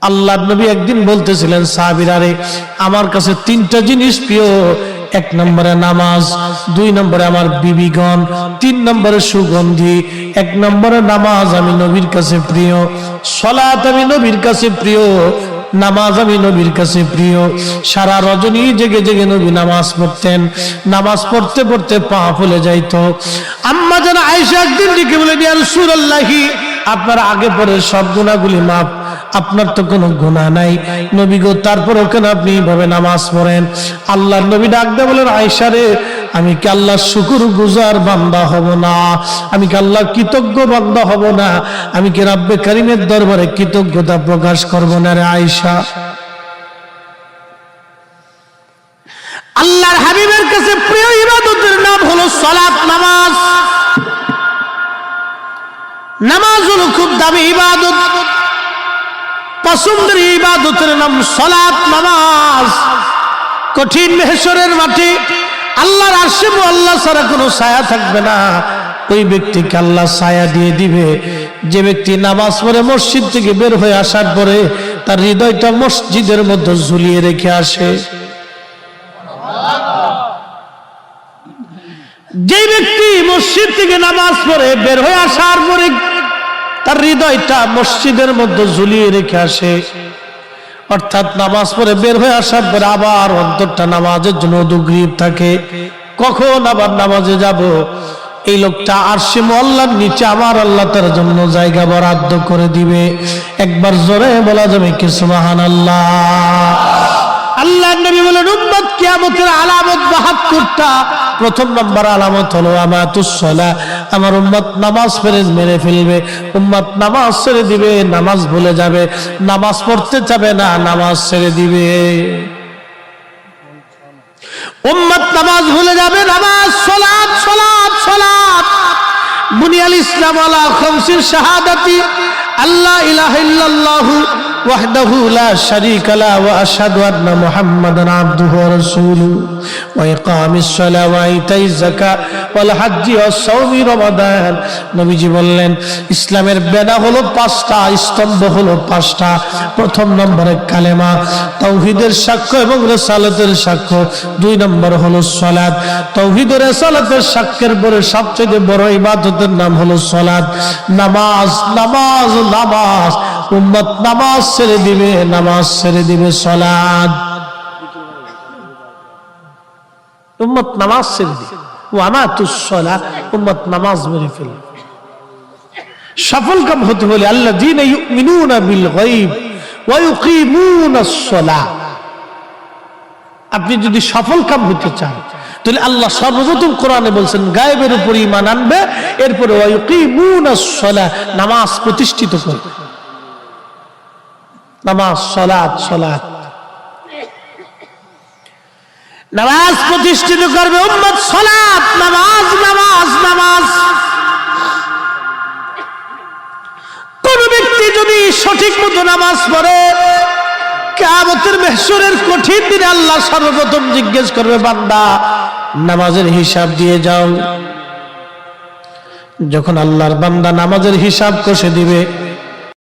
আল্লাহর নবী একদিন বলতেছিলেন সাহাবীরা, রে আমার কাছে তিনটা জিনিস প্রিয়, এক নম্বরে নামাজ, দুই নম্বরে আমার বিবিগণ, তিন নম্বরে সুগন্ধি। এক নম্বরে নামাজ আমি নবীর কাছে প্রিয়, সালাত আমি নবীর কাছে প্রিয়, নামাজ আমি নবীর কাছে প্রিয়। সারা রজনী জেগে জেগে নবী নামাজ পড়তেন, নামাজ পড়তে পড়তে পা ফুলে যাইতো। আম্মা জান আয়েশা একদিন ডেকে বলেন, ইয়া রাসূলুল্লাহি, আপনার আগে পরে সব গুনাহগুলি মাফ, আপনার তো কোনো গুনাহ নাই নবী গো, তারপরেও কেন আপনি এইভাবে নামাজ পড়েন? আল্লাহর নবী ডাক দিয়ে বলেন, আয়েশা রে, আমি কি আল্লাহর শুকরগুজার বান্দা হব না? আমি কি আল্লাহর কৃতজ্ঞ বান্দা হব না? আমি কি রব্বে কারীমের দরবারে কৃতজ্ঞতা প্রকাশ করব না রে আয়েশা? আল্লাহর হাবিবের কাছে প্রিয় ইবাদতের নাম হলো সালাত, নামাজ। নামাজ হলো খুব দামি ইবাদত, পছন্দের ইবাদতের নাম সালাত, নামাজ। কঠিন মেহশরের মাঠে আল্লাহর আরশে মুআল্লা ছাড়া কোনো ছায়া থাকবে না, ওই ব্যক্তিকে আল্লাহ ছায়া দিয়ে দিবে যে ব্যক্তি নামাজ পড়ে মসজিদ থেকে বের হয়ে আসার পরে তার হৃদয়টা মসজিদের মধ্যে ঝুলিয়ে রেখে আসে। যে ব্যক্তি মসজিদ থেকে নামাজ পড়ে বের হয়ে আসার পরে তার হৃদয়টা মসজিদের মধ্যে ঝুলিয়ে রেখে আসে, অর্থাৎ নামাজ পড়ে বের হয়ে আসার পরে আবার অন্তরটা নামাজের জন্য উদগ্রীব থাকে, কখন আবার নামাজে যাব। এই লোকটা আরশে মুআল্লার নিচে আমার আল্লাহ তার জন্য জায়গা বরাদ্দ করে দিবে। একবার জোরে বলা যাবে কি সুবহানাল্লাহ? আল্লাহর নবী বলেন, উম্মত কিয়ামতের আলামত ৭২টা। প্রথম নম্বর আলামত হলো আমাতুস সালাহ, আমার উম্মত নামাজ মেরে ফেলবে, উম্মত নামাজ ছেড়ে দিবে, নামাজ ভুলে যাবে, নামাজ পড়তে যাবে না, নামাজ ছেড়ে দিবে। উম্মত নামাজ ভুলে যাবে, নামাজ, সালাত, সালাত, সালাত। বুনিয়াল ইসলাম আলা খামসিন শাহাদাতি আল্লা ইলাহা ইল্লাল্লাহু ওয়াহদাহু লা শারীকা লা ওয়া আশহাদু আন্না মুহাম্মাদান আবদুহু ওয়া রাসূলুহু ওয়া ইকামিস সালাহ ওয়া ইতাইজ যাকাত ওয়াল হজ্জি ওয়াস সাওমি রমাদান। নবীজি বললেন, ইসলামের বেড়া হলো 5টা, স্তম্ভ হলো 5টা। প্রথম নম্বরে কালেমা, তাওহীদের সাক্ষ্য এবং রিসালাতের সাক্ষ্য। 2 নম্বর হলো সালাত। তাওহীদ ও রিসালাতের সাক্ষ্যের পরে সবচেয়ে বড় ইবাদতের নাম হলো সালাত, নামাজ, নামাজ, নামাজ। উম্মত নামাজ ছেড়ে দিবে, নামাজ ছেড়ে দিবে, সালাত। উম্মত নামাজ ছেড়ে দিবে, ওয়া আমাতুস সালাত, উম্মত নামাজ মেরে ফেলবে। সফল কাম হতে হলে আল্লাযীনা ইউমিনুনা বিল গায়ব ওয়া ইউকিমুনাস সালাহ। আপনি যদি সফল কাম হতে চান তাহলে আল্লাহ সর্বপ্রথম কোরআনে বলছেন গায়েবের উপর ঈমান আনবে, এরপরে ওয়া ইউকিমুনাস সালাহ, নামাজ প্রতিষ্ঠিত করবে। নামাজ, সালাত, সালাত, নামাজ প্রতিষ্ঠিত করবে উম্মত, সালাত, নামাজ, নামাজ, নামাজ। কোন ব্যক্তি যদি সঠিক মতো নামাজ পড়ে, কিয়ামতের মাহশরের কঠিন দিনে আল্লাহ সর্বপ্রথম জিজ্ঞেস করবে, বান্দা নামাজের হিসাব দিয়ে যাও। যখন আল্লাহর বান্দা নামাজের হিসাব কষে দিবে,